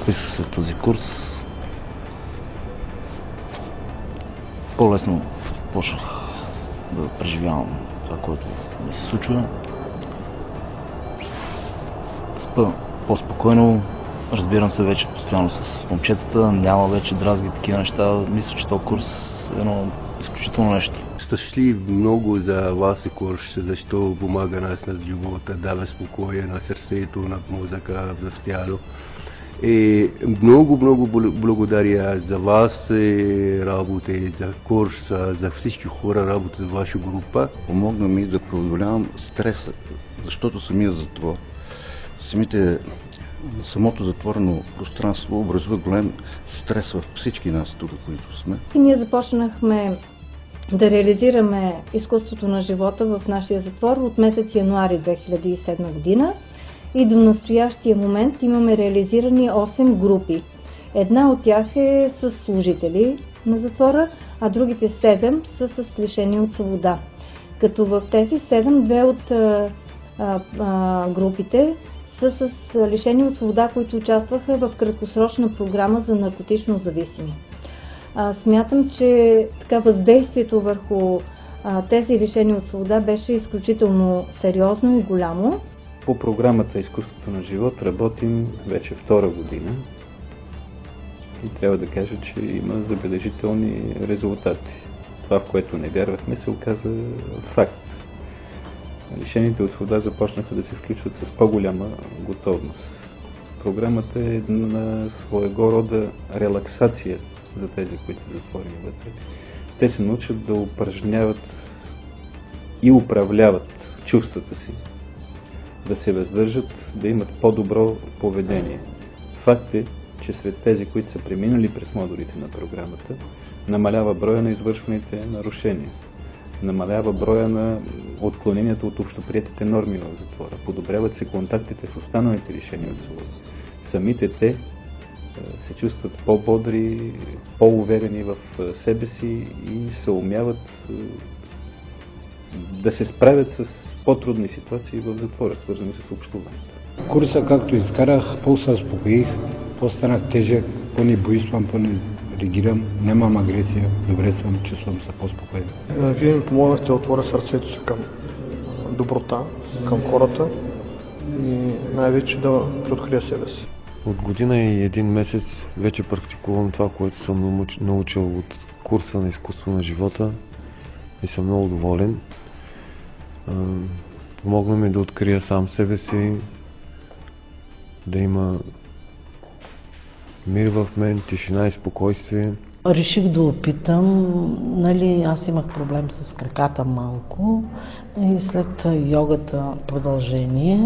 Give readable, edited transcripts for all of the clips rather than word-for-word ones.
записах се в този курс. По-лесно почнах да преживявам това, което ми се случва. Спа по-спокойно, разбирам се вече постоянно с момчетата, няма вече дразги, такива неща. Мисля, че този курс е едно изключително нещо. Щастлив много за вас курс, защото помага нас на живота, дава спокойствие на сърцето, на мозъка, в тяло. И много благодаря за вас работа, за курс, за всички хора работа за ваша група. Помогна ми да преодолявам стреса, защото самия затвор, самото затворено пространство образува голям стрес в всички нас тук, които сме. И ние започнахме да реализираме изкуството на живота в нашия затвор от месец януари 2007 година и до настоящия момент имаме реализирани 8 групи. Една от тях е с служители на затвора, а другите 7 са с лишени от свобода. Като в тези 7, две от групите са с лишени от свобода, които участваха в краткосрочна програма за наркотично зависими. Смятам, че така въздействието върху тези лишени от свобода беше изключително сериозно и голямо. По програмата Изкуството на живот работим вече втора година и трябва да кажа, че има забележителни резултати. Това, в което не вярвахме, се оказа факт. Лишените от свобода започнаха да се включват с по-голяма готовност. Програмата е една своего рода релаксация за тези, които са затворени вътре. Те се научат да упражняват и управляват чувствата си, да се въздържат, да имат по-добро поведение. Факт е, че сред тези, които са преминали през модулите на програмата, намалява броя на извършваните нарушения, намалява броя на отклоненията от общоприетите норми в затвора, подобряват се контактите с останалите лишени от свобода. Самите те се чувстват по-бодри, по-уверени в себе си и се умяват да се справят с по-трудни ситуации в затвора, свързани с общуването. Курса, както изкарах, по-се успокоих, по-станах тежък, по-не боиствам, по-не реагирам, нямам агресия, добре съм, чувствам се по-спокоен. Вие ми помогнахте да отворя сърцето си към доброта, към хората и най-вече да преоткрия себе си. От година и един месец вече практикувам това, което съм научил от курса на изкуство на живота и съм много доволен. Помогна ми да открия сам себе си, да има мир в мен, тишина и спокойствие. Реших да опитам, аз имах проблем с краката малко и след йогата продължение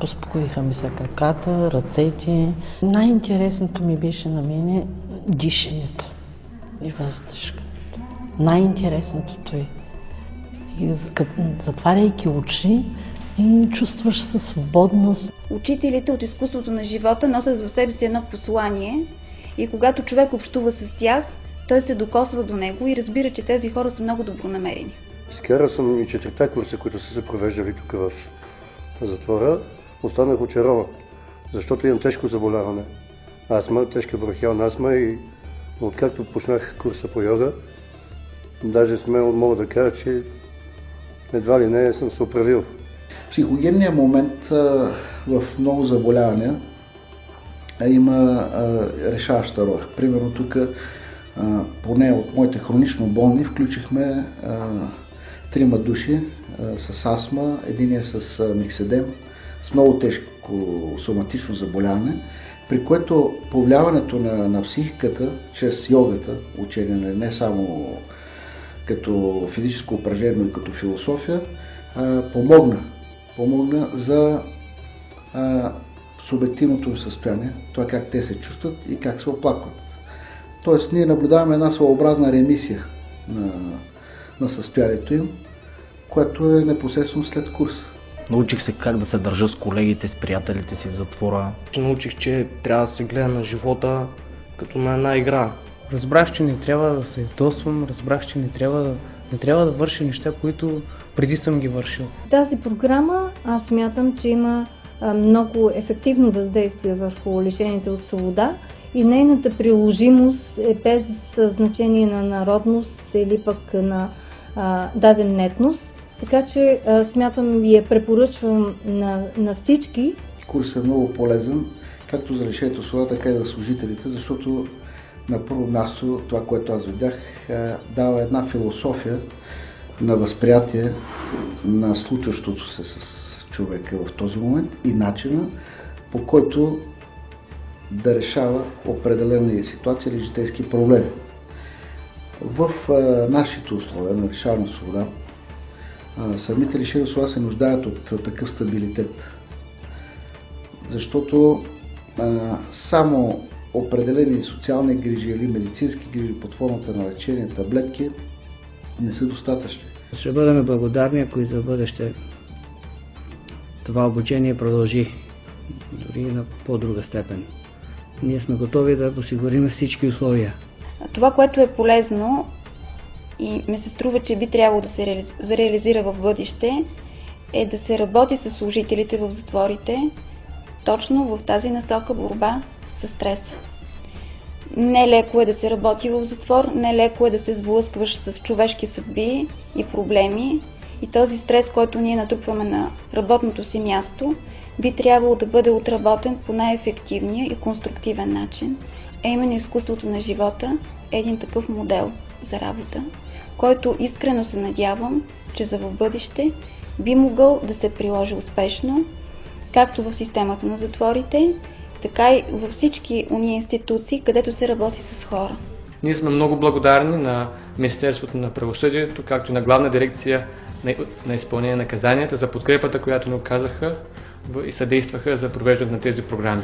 успокоиха ми се краката, ръцете. Най-интересното ми беше на мене дишането и въздишкането. Най-интересното е. Затваряйки очи и чувстваш се свободно. Учителите от изкуството на живота носят в себе си едно послание и когато човек общува с тях, той се докосва до него и разбира, че тези хора са много добронамерени. Изкарал съм и 4-та курса, които са се провеждали тук в затвора. Останах очарован, защото имам тежко заболяване. Астма, тежка бронхиална астма и откакто почнах курса по йога, даже смело мога да кажа, че едва ли не съм се оправил. Психогенният момент в много заболявания има решаваща роля. Примерно тук, поне от моите хронично болни, включихме 3 души с астма, единия с микседем, с много тежко соматично заболяване, при което повлияването на психиката чрез йогата, учение, не само като физическо упражнение, но и като философия, помогна за субективното им състояние, това как те се чувстват и как се оплакват. Тоест ние наблюдаваме една своеобразна ремисия на състоянието им, което е непосредствено след курса. Научих се как да се държа с колегите, с приятелите си в затвора. Научих, че трябва да се гледа на живота като на една игра. Разбрах, че не трябва да се ядосвам, разбрах, че не трябва да върша неща, които преди съм ги вършил. Тази програма аз смятам, че има много ефективно въздействие върху лишените от свобода и нейната приложимост е без значение на народност или пък на даден етнос. Така че смятам и я препоръчвам на всички. Курсът е много полезен, както за лишените от свобода, така и за служителите, защото на първо място това, което аз видях, дава една философия на възприятие на случващото се с човека в този момент и начина, по който да решава определени ситуации или житейски проблеми. В нашите условия на лишаване от свобода, самите лишени от свобода се нуждаят от такъв стабилитет, защото само определени социални грижи или медицински грижи под формата на лечение, таблетки не са достатъчни. Ще бъдем благодарни, ако и за бъдеще това обучение продължи, дори на по-друга степен. Ние сме готови да осигурим всички условия. Това, което е полезно и ми се струва, че би трябвало да се реализира в бъдеще, е да се работи с служителите в затворите, точно в тази насока борба с стреса. Не леко е да се работи в затвор, не леко е да се сблъскваш с човешки съдби и проблеми. И този стрес, който ние натрупваме на работното си място, би трябвало да бъде отработен по най-ефективния и конструктивен начин. А именно изкуството на живота е един такъв модел за работа, който искрено се надявам, че за в бъдеще би могъл да се приложи успешно, както в системата на затворите, така и във всички уния институции, където се работи с хора. Ние сме много благодарни на Министерството на правосъдието, както и на Главна дирекция на изпълнение на наказанията за подкрепата, която ни оказаха и съдействаха за провеждането на тези програми.